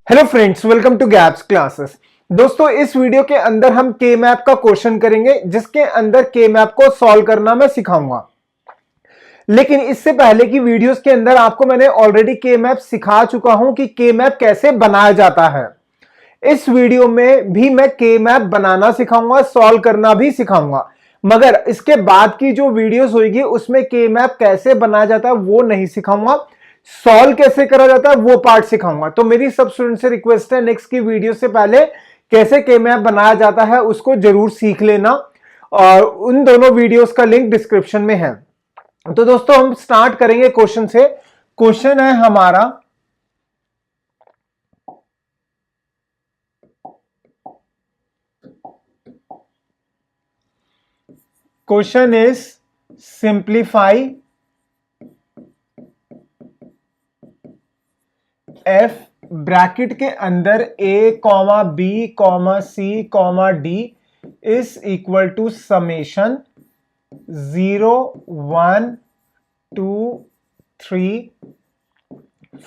Hello friends, welcome to gaps classes. दोस्तों, इस video के अंदर हम के मैप का क्वेश्चन करेंगे जिसके अंदर के मैप को सॉल्व करना मैं सिखाऊंगा। लेकिन इससे पहले की वीडियोस के अंदर आपको मैंने ऑलरेडी के मैप सिखा चुका हूं कि के मैप कैसे बनाया जाता है। इस वीडियो में भी मैं के मैप बनाना सिखाऊंगा, सॉल्व करना भी सिखाऊंगा, मगर इसके बाद की जो वीडियोस होगी उसमें के मैप कैसे बनाया जाता है वो नहीं सिखाऊंगा, सॉल्व कैसे करा जाता है वो पार्ट सिखाऊंगा। तो मेरी सब स्टूडेंट से रिक्वेस्ट है, नेक्स्ट की वीडियो से पहले कैसे के मैप बनाया जाता है उसको जरूर सीख लेना, और उन दोनों वीडियोस का लिंक डिस्क्रिप्शन में है। तो दोस्तों, हम स्टार्ट करेंगे क्वेश्चन से। क्वेश्चन है हमारा, question is simplify F bracket के अंदर A comma B comma C comma D is equal to summation 0 1 2 3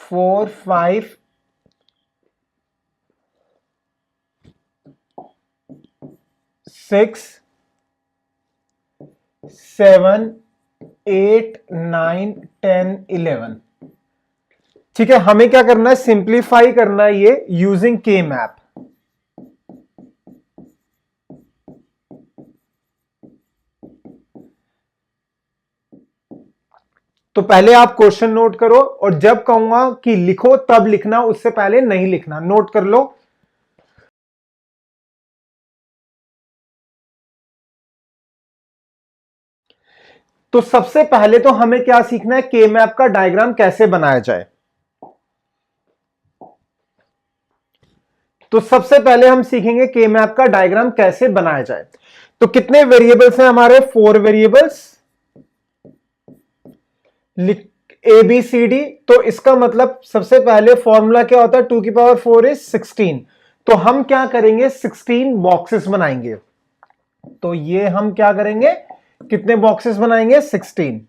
4 5 6 7 8 9 10 11। ठीक है, हमें क्या करना है, सिंप्लीफाई करना है ये यूजिंग के मैप। तो पहले आप क्वेश्चन नोट करो, और जब कहूंगा कि लिखो तब लिखना, उससे पहले नहीं लिखना। नोट कर लो। तो सबसे पहले तो हमें क्या सीखना है, के मैप का डायग्राम कैसे बनाया जाए। तो सबसे पहले हम सीखेंगे के मैप का डायग्राम कैसे बनाया जाए। तो कितने वेरिएबल्स हैं हमारे, 4 variables, A B C D. तो इसका मतलब सबसे पहले फॉर्मूला क्या होता है, 2 की पावर 4 इज 16। तो हम क्या करेंगे, 16 बॉक्सेस बनाएंगे। तो ये हम क्या करेंगे, कितने बॉक्सेस बनाएंगे, 16।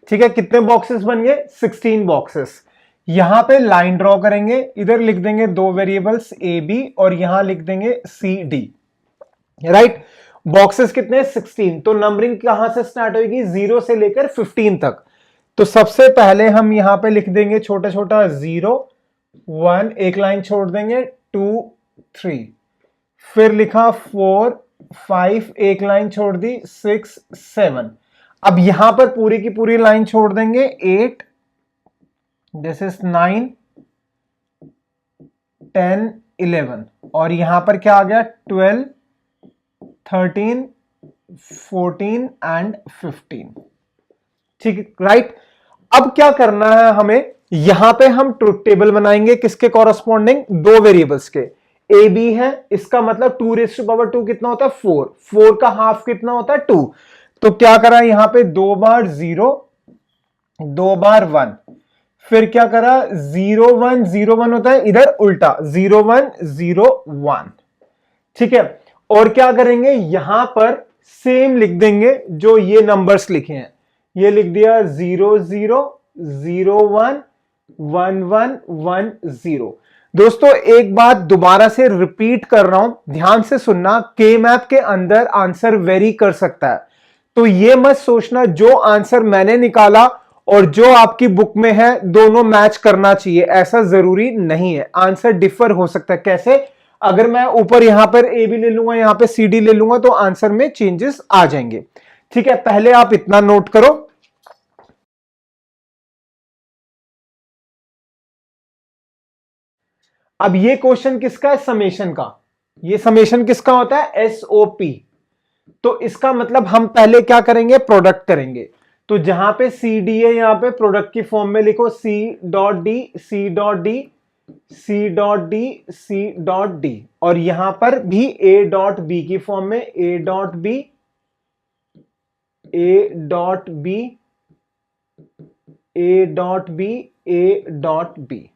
ठीक है, कितने बॉक्सेस बन गए, 16 बॉक्सेस। यहां पे लाइन ड्रॉ करेंगे, इधर लिख देंगे 2 वेरिएबल्स ए बी, और यहां लिख देंगे सी डी। राइट, बॉक्सेस कितने, 16। तो नंबरिंग कहां से स्टार्ट होगी, 0 से लेकर 15 तक। तो सबसे पहले हम यहां पे लिख देंगे छोटा छोटा 0 1, एक लाइन छोड़ देंगे, 2 3, फिर लिखा 4 5, एक लाइन छोड़ दी, 6 7। अब यहां पर पूरी की पूरी लाइन छोड़ देंगे, 8, दिस इज 9 10 11, और यहां पर क्या आ गया, 12 13 14 एंड 15। ठीक, राइट। अब क्या करना है हमें, यहां पे हम ट्रुथ टेबल बनाएंगे, किसके कॉरस्पॉन्डिंग, 2 वेरिएबल्स के। ए बी है, इसका मतलब 2 रेज़ टू पावर 2 कितना होता है, 4। 4 का हाफ कितना होता है, 2। तो क्या करा, यहां पे 2 बार 0 2 बार 1, फिर क्या करा, 0 1 0 1 होता है, इधर उल्टा 0 1 0 1। ठीक है, और क्या करेंगे, यहां पर सेम लिख देंगे जो ये नंबर्स लिखे हैं। ये लिख दिया 0 0 0 1 1 1 1 0। दोस्तों, एक बात दोबारा से रिपीट कर रहा हूं, ध्यान से सुनना। के मैप के अंदर आंसर वेरी कर सकता है, तो ये मत सोचना जो आंसर मैंने निकाला और जो आपकी बुक में है दोनों मैच करना चाहिए, ऐसा जरूरी नहीं है। आंसर डिफर हो सकता है। कैसे, अगर मैं ऊपर यहां पर ए बी ले लूंगा, यहां पे सी डी ले लूंगा, तो आंसर में चेंजेस आ जाएंगे। ठीक है, पहले आप इतना नोट करो। अब ये क्वेश्चन किसका है, समेशन का। ये समेशन किसका होता है, एसओपी। तो इसका मतलब हम पहले क्या करेंगे, प्रोडक्ट करेंगे। तो जहां पे सी डी है, यहां पे प्रोडक्ट की फॉर्म में लिखो C dot D C dot D C dot D C dot D, और यहां पर भी ए डॉट बी की फॉर्म में A dot B A dot B A dot B A dot B.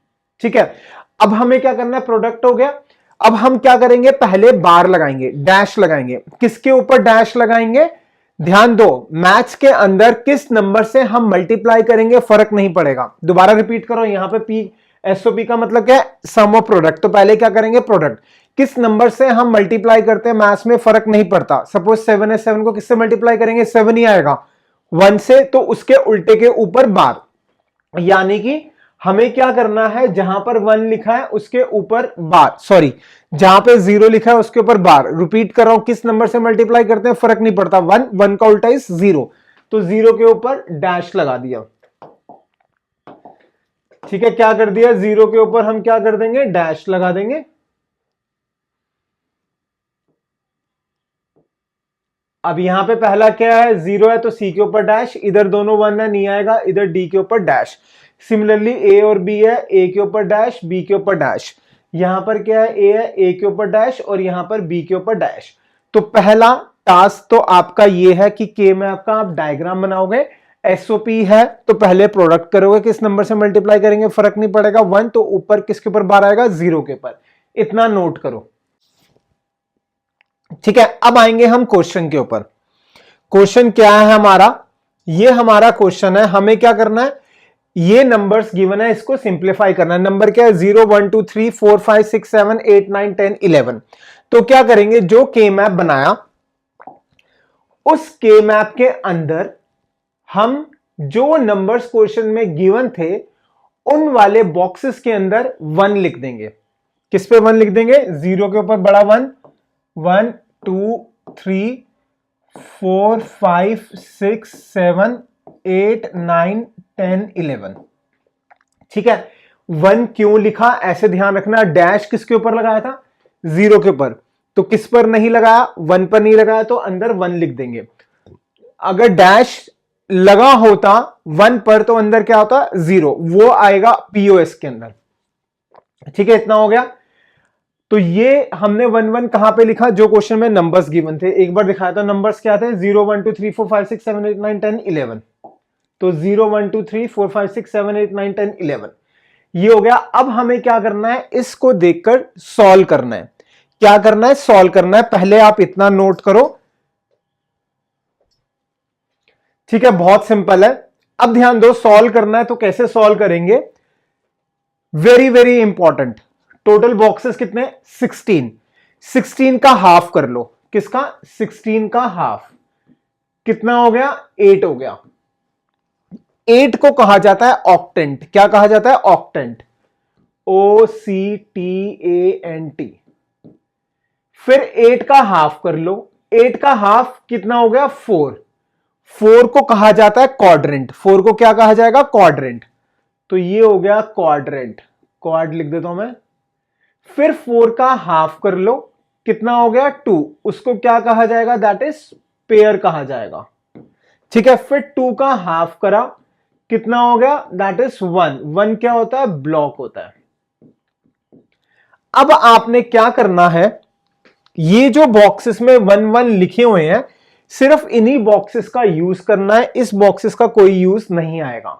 ठीक है, अब हमें क्या करना है, प्रोडक्ट हो गया। अब हम क्या करेंगे, पहले बार लगाएंगे, डैश लगाएंगे। किसके ऊपर डैश लगाएंगे, ध्यान दो, मैथ्स के अंदर किस नंबर से हम मल्टीप्लाई करेंगे फर्क नहीं पड़ेगा। दोबारा रिपीट करो, यहां पे पी एसओपी का मतलब क्या है, सम ऑफ प्रोडक्ट। तो पहले क्या करेंगे, प्रोडक्ट, किस नंबर से हम मल्टीप्लाई करते हैं मैथ्स में फर्क नहीं पड़ता। सपोज 7 है, 7 को किससे मल्टीप्लाई करेंगे, 7 ही आएगा, 1 से, तो उसके उल्टे के ऊपर बार। यानी कि हमें क्या करना है, जहां पर 1 लिखा है उसके ऊपर बार, सॉरी जहां पे 0 लिखा है उसके ऊपर बार। रिपीट कर रहा हूं, किस नंबर से मल्टीप्लाई करते हैं फर्क नहीं पड़ता, 1, 1 का उल्टा इज 0, तो 0 के ऊपर डैश लगा दिया। ठीक है, क्या कर दिया, 0 के ऊपर हम क्या कर देंगे, डैश लगा देंगे। अब यहां पे पहला क्या है, 0 है तो सी के ऊपर डैश, इधर दोनों 1 है नहीं आएगा, इधर डी के ऊपर डैश। सिमिलरली ए और बी है, ए के ऊपर डैश, बी के ऊपर डैश। यहां पर क्या है, ए है, ए के ऊपर डैश, और यहां पर बी के ऊपर डैश। तो पहला टास्क तो आपका ये है कि के मैप का आप डायग्राम बनाओगे। एसओपी है तो पहले प्रोडक्ट करोगे, किस नंबर से मल्टीप्लाई करेंगे फर्क नहीं पड़ेगा, 1, तो ऊपर किसके ऊपर बार आएगा, 0 के ऊपर। इतना नोट करो, ठीक है। अब आएंगे हम क्वेश्चन के ऊपर। क्वेश्चन क्या है हमारा, ये हमारा क्वेश्चन है, हमें क्या करना है, ये नंबर्स गिवन है, इसको सिंप्लीफाई करना है। नंबर क्या है, 0 1 2 3 4 5 6 7 8 9 10 11। तो क्या करेंगे, जो के मैप बनाया उस के मैप के अंदर हम जो नंबर्स क्वेश्चन में गिवन थे उन वाले बॉक्सेस के अंदर 1 लिख देंगे। किस पे 1 लिख देंगे, 0 के ऊपर बड़ा 1, 1 2 3 4 5 6 7 8 9 10 11। ठीक है, 1 क्यों लिखा, ऐसे ध्यान रखना, डैश किसके ऊपर लगाया था, 0 के ऊपर, तो किस पर नहीं लगाया, 1 पर नहीं लगाया, तो अंदर 1 लिख देंगे। अगर डैश लगा होता 1 पर तो अंदर क्या होता, 0, वो आएगा पीओएस के अंदर। ठीक है, इतना हो गया। तो ये हमने 1 1 कहां पे लिखा, जो क्वेश्चन में नंबर्स गिवन थे, एक बार दिखाया था नंबर्स क्या थे, 0 1 2 3 4 5 6 7 8 9 10 11। तो 0 1 2 3 4 5 6 7 8 9 10 11 ये हो गया। अब हमें क्या करना है, इसको देखकर सॉल्व करना है। क्या करना है, सॉल्व करना है। पहले आप इतना नोट करो, ठीक है, बहुत सिंपल है। अब ध्यान दो, सॉल्व करना है तो कैसे सॉल्व करेंगे, very very important. Total boxes कितने, 16, 16 का हाफ कर लो। किसका, 16 का हाफ कितना हो गया, 8 हो गया। 8 को कहा जाता है ऑक्टेंट। क्या कहा जाता है, ऑक्टेंट, OCTANT। फिर 8 का हाफ कर लो, 8 का हाफ कितना हो गया, 4। 4 को कहा जाता है क्वाड्रेंट। 4 को क्या कहा जाएगा, क्वाड्रेंट। तो ये हो गया क्वाड्रेंट, क्वाड लिख देता हूं मैं। फिर 4 का हाफ कर लो, कितना हो गया, 2। उसको क्या कहा जाएगा, दैट इज पेयर कहा जाएगा। ठीक है, फिर 2 का हाफ करा, कितना हो गया, दैट इज 1। 1 क्या होता है, ब्लॉक होता है। अब आपने क्या करना है, ये जो बॉक्सेस में 1 1 लिखे हुए हैं, सिर्फ इन्हीं बॉक्सेस का यूज करना है, इस बॉक्सेस का कोई यूज नहीं आएगा।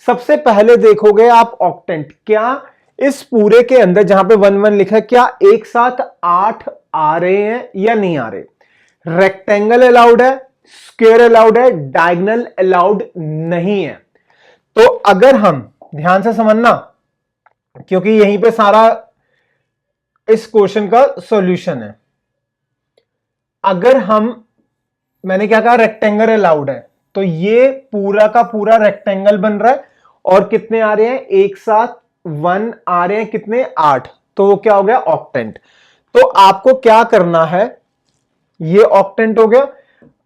सबसे पहले देखोगे आप ऑक्टेंट, क्या इस पूरे के अंदर जहां पे 1 1 लिखा है, क्या एक साथ 8 आ रहे हैं या नहीं आ रहे। रेक्टेंगल अलाउड है, स्क्वायर अलाउड है, डायगोनल अलाउड नहीं है। तो अगर हम ध्यान से समझना, क्योंकि यहीं पे सारा इस क्वेश्चन का सॉल्यूशन है। अगर हम, मैंने क्या कहा, रेक्टेंगल अलाउड है, तो ये पूरा का पूरा रेक्टेंगल बन रहा है, और कितने आ रहे हैं, एक साथ 1 आ रहे हैं, कितने, 8। तो वो क्या हो गया, ऑक्टेंट। तो आपको क्या करना है, ये ऑक्टेंट हो गया।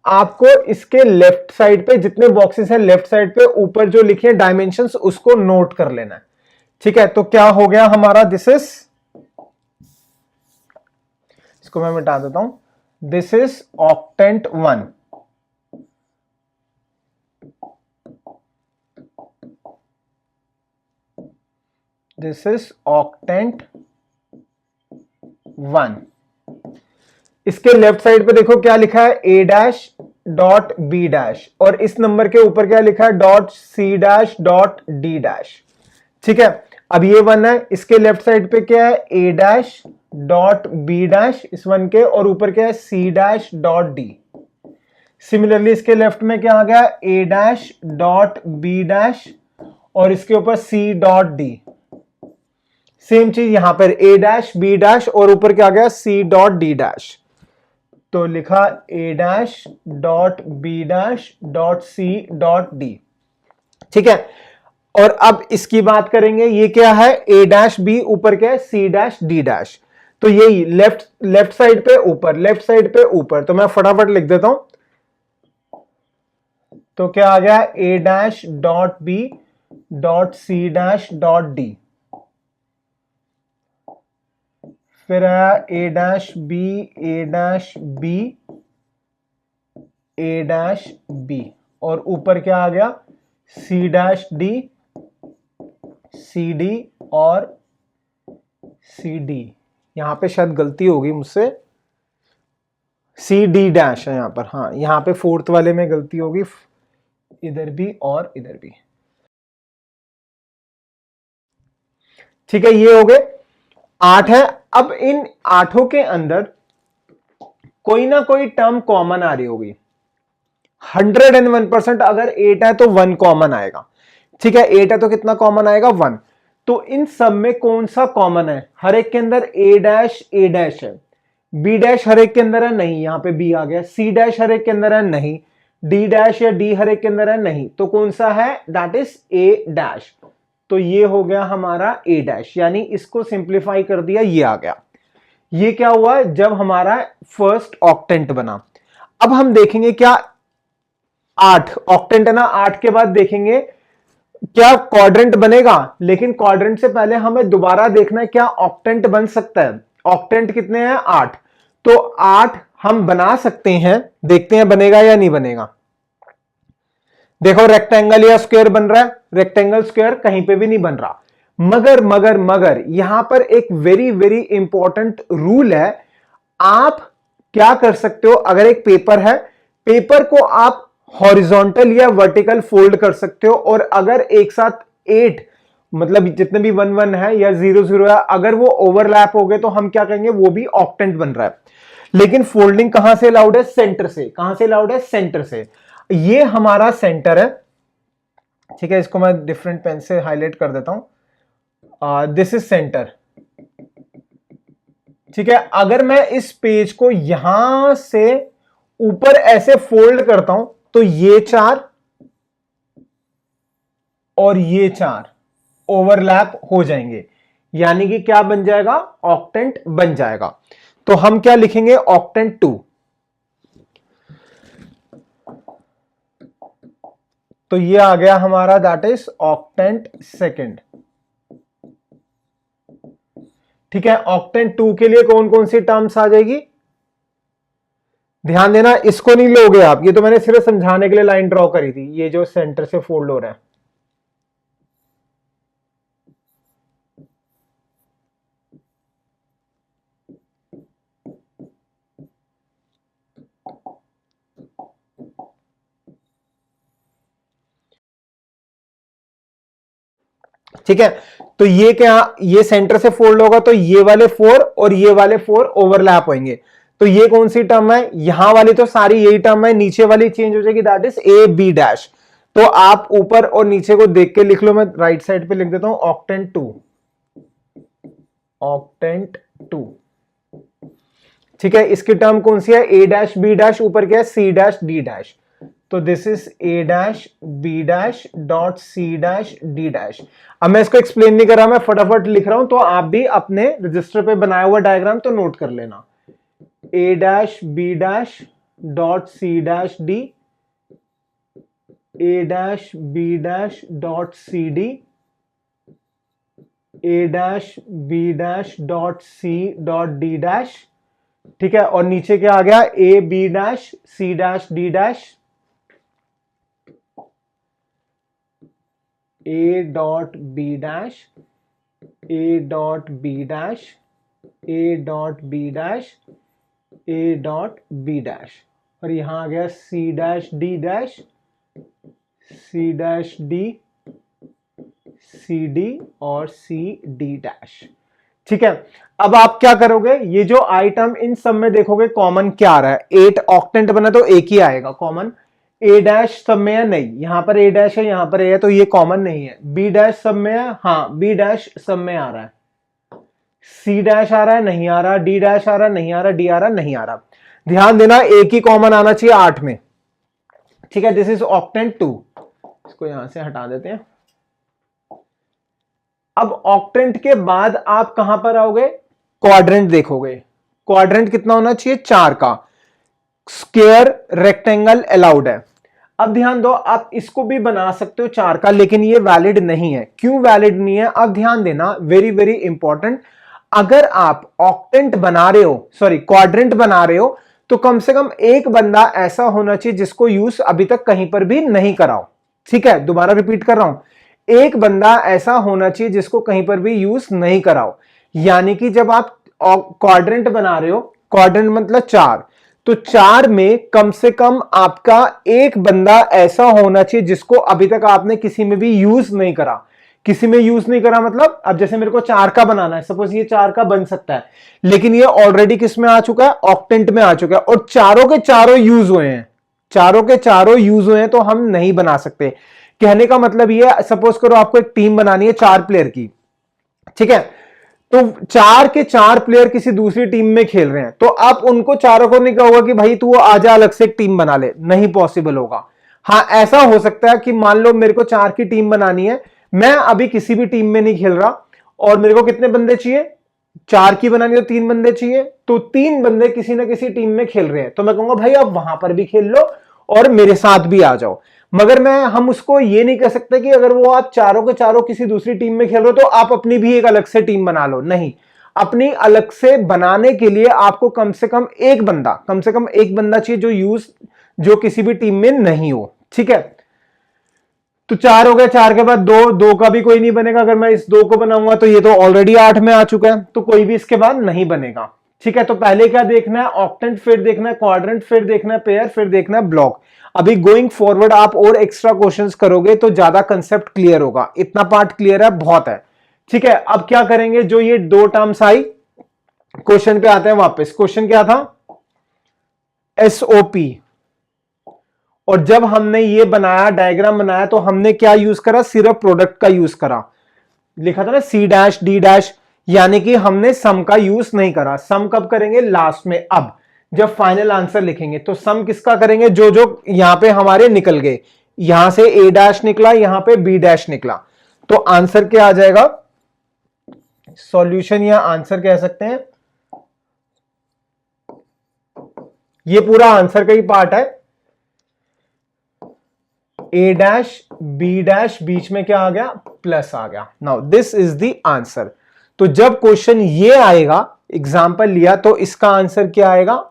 आपको इसके लेफ्ट साइड पे जितने बॉक्सेस हैं, लेफ्ट साइड पे ऊपर जो लिखे हैं डायमेंशंस, उसको नोट कर लेना है। ठीक है, तो क्या हो गया हमारा, दिस इज, इसको मैं मिटा देता हूं, this is octant 1। This is octant 1। इसके लेफ्ट साइड पे देखो क्या लिखा है, A dash dot B dash, और इस नंबर के ऊपर क्या लिखा है, dot C dash dot D dash. ठीक है, अब ये वन है, इसके लेफ्ट साइड पे क्या है, A dash dot B dash इस वन के, और ऊपर क्या है, C dash dot D. Similarly इसके लेफ्ट में क्या आ गया, A dash dot B dash और इसके ऊपर सी डॉट डी। सेम चीज यहां पर ए डैश बी डैश और ऊपर क्या आ गया, सी डॉट डी डैश। तो लिखा A dash dot B dash dot C dot D. ठीक है, और अब इसकी बात करेंगे, ये क्या है, ए डैश बी, ऊपर क्या है, सी डैश डी डैश। तो यही लेफ्ट साइड पे ऊपर, लेफ्ट साइड पे ऊपर, तो मैं फटाफट लिख देता हूं। तो क्या आ गया, A dash dot B dot C dash dot D, फिर आया A dash B, A dash B, A dash B, और ऊपर क्या आ गया, C dash D, C D और सी डी। यहां पे शायद गलती होगी मुझसे, सी डी डैश है यहां पर, हाँ यहां पे फोर्थ वाले में गलती होगी, इधर भी और इधर भी। ठीक है, ये हो गए 8 है। अब इन 8 के अंदर कोई ना कोई टर्म कॉमन आ रही होगी। 101% अगर 8 है तो 1 कॉमन आएगा। ठीक है, 8 है तो कितना कॉमन आएगा, 1। तो इन सब में कौन सा कॉमन है, हर एक के अंदर ए डैश है, बी डैश हर एक के अंदर है, नहीं यहां पे बी आ गया, सी डैश हर एक के अंदर है, नहीं, डी डैश या डी हर एक के अंदर है, नहीं, तो कौन सा है, दैट इज ए डैश। तो ये हो गया हमारा ए डैश, यानी इसको सिंप्लीफाई कर दिया, ये आ गया। ये क्या हुआ, जब हमारा फर्स्ट ऑक्टेंट बना। अब हम देखेंगे क्या 8 ऑक्टेंट है ना, 8 के बाद देखेंगे क्या क्वाड्रेंट बनेगा, लेकिन क्वाड्रेंट से पहले हमें दोबारा देखना है क्या ऑक्टेंट बन सकता है। ऑक्टेंट कितने हैं, 8, तो 8 हम बना सकते हैं, देखते हैं बनेगा या नहीं बनेगा। देखो रेक्टेंगल या स्क्वायर बन रहा है, रेक्टेंगल स्क्वायर कहीं पे भी नहीं बन रहा। मगर यहां पर एक वेरी वेरी इंपॉर्टेंट रूल है। आप क्या कर सकते हो, अगर एक पेपर है, पेपर को आप हॉरिजॉन्टल या वर्टिकल फोल्ड कर सकते हो, और अगर एक साथ 8 मतलब जितने भी 1 1 है या 0 0 है, अगर वो ओवरलैप हो गए तो हम क्या कहेंगे, वो भी ऑक्टेंट बन रहा है। लेकिन फोल्डिंग कहां से अलाउड है, सेंटर से। कहां से अलाउड है, सेंटर से। ये हमारा सेंटर है। ठीक है, इसको मैं डिफरेंट पेन से हाईलाइट कर देता हूं, दिस इज सेंटर। ठीक है, अगर मैं इस पेज को यहां से ऊपर ऐसे फोल्ड करता हूं तो ये 4 और ये 4 ओवरलैप हो जाएंगे, यानी कि क्या बन जाएगा, ऑक्टेंट बन जाएगा। तो हम क्या लिखेंगे, ऑक्टेंट 2। तो ये आ गया हमारा, दैट इज ऑक्टेंट सेकंड। ठीक है, ऑक्टेंट 2 के लिए कौन कौन सी टर्म्स आ जाएगी, ध्यान देना, इसको नहीं लोगे आप, ये तो मैंने सिर्फ समझाने के लिए लाइन ड्रॉ करी थी, ये जो सेंटर से फोल्ड हो रहा है। ठीक है, तो ये क्या, ये सेंटर से फोल्ड होगा तो ये वाले 4 और ये वाले 4 ओवरलैप होंगे। तो ये कौन सी टर्म है, यहां वाली तो सारी यही टर्म है, नीचे वाली चेंज हो जाएगी, that is A B dash. तो आप ऊपर और नीचे को देख के लिख लो, मैं राइट साइड पे लिख देता हूं, ऑक्टेंट 2, ऑक्टेंट 2। ठीक है, इसकी टर्म कौन सी है, ए डैश बी डैश, ऊपर क्या है, सी डैश डी डैश। तो this is A dash B dash dot C dash D dash. अब मैं इसको एक्सप्लेन नहीं कर रहा, मैं फटाफट लिख रहा हूं, तो आप भी अपने रजिस्टर पे बनाया हुआ डायग्राम तो नोट कर लेना। A dash B dash dot C dash D, A dash B dash dot C D, A dash B dash dot C dot D dash. ठीक है, और नीचे क्या आ गया, A B dash C dash D dash, A dot B dash, A dot B dash, A dot B dash, A dot B dash, और यहां आ गया C dash D dash, C dash D, C D और C D dash. ठीक है, अब आप क्या करोगे, ये जो आइटम इन सब में देखोगे कॉमन क्या आ रहा है, 8 ऑक्टेंट बना तो एक ही आएगा कॉमन। ए डैश सब में है नहीं, यहां पर ए डैश है, यहां पर ए है, तो ये कॉमन नहीं है। बी डैश सब में है, हाँ बी डैश सब में आ रहा है। सी डैश आ रहा है, नहीं आ रहा। डी डैश आ रहा है, नहीं आ रहा। डी आ रहा, नहीं आ रहा। ध्यान देना एक ही कॉमन आना चाहिए 8 में। ठीक है, दिस इज ऑक्टेंट 2। इसको यहां से हटा देते हैं। अब ऑक्टेंट के बाद आप कहां पर आओगे, क्वाड्रेंट देखोगे। क्वाड्रेंट कितना होना चाहिए, 4 का। स्क्वायर रेक्टेंगल अलाउड है। अब ध्यान दो, आप इसको भी बना सकते हो 4 का, लेकिन ये वैलिड नहीं है। क्यों वैलिड नहीं है, अब ध्यान देना, वेरी वेरी इंपॉर्टेंट। अगर आप ऑक्टेंट बना रहे हो, सॉरी क्वाड्रेंट बना रहे हो, तो कम से कम एक बंदा ऐसा होना चाहिए जिसको यूज अभी तक कहीं पर भी नहीं कराओ। ठीक है, दोबारा रिपीट कर रहा हूं, एक बंदा ऐसा होना चाहिए जिसको कहीं पर भी यूज नहीं कराओ। यानी कि जब आप क्वाड्रेंट बना रहे हो, क्वाड्रेंट मतलब 4, तो 4 में कम से कम आपका एक बंदा ऐसा होना चाहिए जिसको अभी तक आपने किसी में भी यूज नहीं करा। किसी में यूज नहीं करा मतलब, अब जैसे मेरे को 4 का बनाना है, सपोज ये 4 का बन सकता है, लेकिन ये ऑलरेडी किस में आ चुका है, ऑक्टेंट में आ चुका है, और चारों के चारों यूज हुए हैं। चारों के चारों यूज हुए हैं, तो हम नहीं बना सकते। कहने का मतलब ये, सपोज करो आपको एक टीम बनानी है 4 प्लेयर की। ठीक है, तो 4 के 4 प्लेयर किसी दूसरी टीम में खेल रहे हैं, तो आप उनको चारों को नहीं कहोगे कि भाई तू आजा अलग से एक टीम बना ले, नहीं पॉसिबल होगा। हाँ ऐसा हो सकता है कि मान लो मेरे को 4 की टीम बनानी है, मैं अभी किसी भी टीम में नहीं खेल रहा, और मेरे को कितने बंदे चाहिए, 4 की बनानी तो 3 बंदे चाहिए, तो 3 बंदे किसी ना किसी टीम में खेल रहे हैं, तो मैं कहूंगा भाई आप वहां पर भी खेल लो और मेरे साथ भी आ जाओ। मगर हम उसको ये नहीं कह सकते कि अगर वो आप चारों के चारों किसी दूसरी टीम में खेल रहे हो तो आप अपनी भी एक अलग से टीम बना लो, नहीं। अपनी अलग से बनाने के लिए आपको कम से कम एक बंदा चाहिए जो किसी भी टीम में नहीं हो। ठीक है, तो 4 हो गए, 4 के बाद 2 का भी कोई नहीं बनेगा। अगर मैं इस 2 को बनाऊंगा तो ये तो ऑलरेडी 8 में आ चुका है, तो कोई भी इसके बाद नहीं बनेगा। ठीक है, तो पहले क्या देखना है, ऑक्टेंट, फिर देखना है क्वाड्रेंट, फिर देखना है पेयर, फिर देखना है ब्लॉक। अभी गोइंग फॉरवर्ड आप और एक्स्ट्रा क्वेश्चंस करोगे तो ज्यादा कंसेप्ट क्लियर होगा। इतना पार्ट क्लियर है, बहुत है। ठीक है, अब क्या करेंगे, जो ये 2 टर्म्स आई, क्वेश्चन पे आते हैं वापस। क्वेश्चन क्या था, एसओपी। और जब हमने ये बनाया, डायग्राम बनाया, तो हमने क्या यूज करा, सिर्फ प्रोडक्ट का यूज करा। लिखा था ना सी डैश डी डैश, यानी कि हमने सम का यूज नहीं करा। सम कब करेंगे, लास्ट में। अब जब फाइनल आंसर लिखेंगे तो सम किसका करेंगे, जो जो यहां पे हमारे निकल गए। यहां से ए डैश निकला, यहां पे बी डैश निकला, तो आंसर क्या आ जाएगा, सॉल्यूशन या आंसर कह सकते हैं। ये पूरा आंसर का ही पार्ट है। ए डैश बी डैश, बीच में क्या आ गया, प्लस आ गया। Now this is the answer. तो जब क्वेश्चन ये आएगा, एग्जाम्पल लिया, तो इसका आंसर क्या आएगा,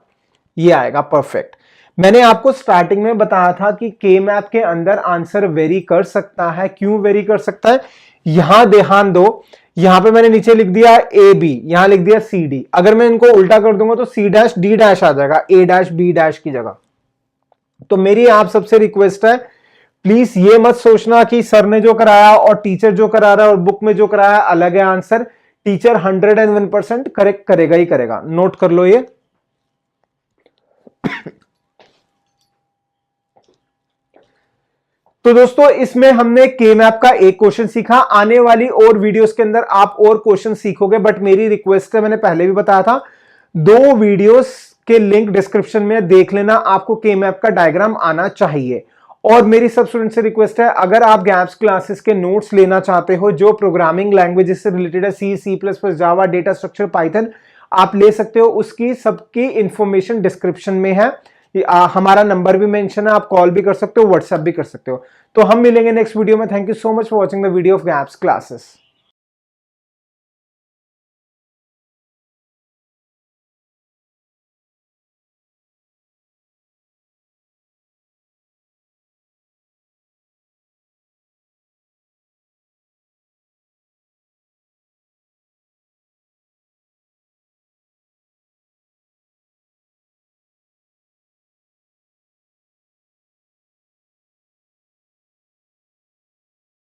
ये आएगा, परफेक्ट। मैंने आपको स्टार्टिंग में बताया था कि के मैप के अंदर आंसर वेरी कर सकता है। क्यों वेरी कर सकता है, यहां ध्यान दो, यहां पे मैंने नीचे लिख दिया ए बी, यहां लिख दिया सी डी। अगर मैं इनको उल्टा कर दूंगा तो सी डैश डी डैश आ जाएगा ए डैश बी डैश की जगह। तो मेरी आप सबसे रिक्वेस्ट है, प्लीज ये मत सोचना कि सर ने जो कराया और टीचर जो करा रहा है और बुक में जो कराया अलग है आंसर। टीचर 101% करेक्ट करेगा ही करेगा, नोट कर लो ये। तो दोस्तों इसमें हमने के मैप का एक क्वेश्चन सीखा। आने वाली और वीडियोस के अंदर आप और क्वेश्चन सीखोगे, बट मेरी रिक्वेस्ट है, मैंने पहले भी बताया था, 2 वीडियोस के लिंक डिस्क्रिप्शन में देख लेना, आपको के मैप का डायग्राम आना चाहिए। और मेरी सब स्टूडेंट से रिक्वेस्ट है, अगर आप गैप्स क्लासेस के नोट्स लेना चाहते हो जो प्रोग्रामिंग लैंग्वेजेस से रिलेटेड है, सी, सी प्लस प्लस, जावा, डेटा स्ट्रक्चर, पाइथन, आप ले सकते हो। उसकी सबकी इंफॉर्मेशन डिस्क्रिप्शन में है। हमारा नंबर भी मेंशन है, आप कॉल भी कर सकते हो, व्हाट्सएप भी कर सकते हो। तो हम मिलेंगे नेक्स्ट वीडियो में। Thank you so much for watching the video of gaps classes.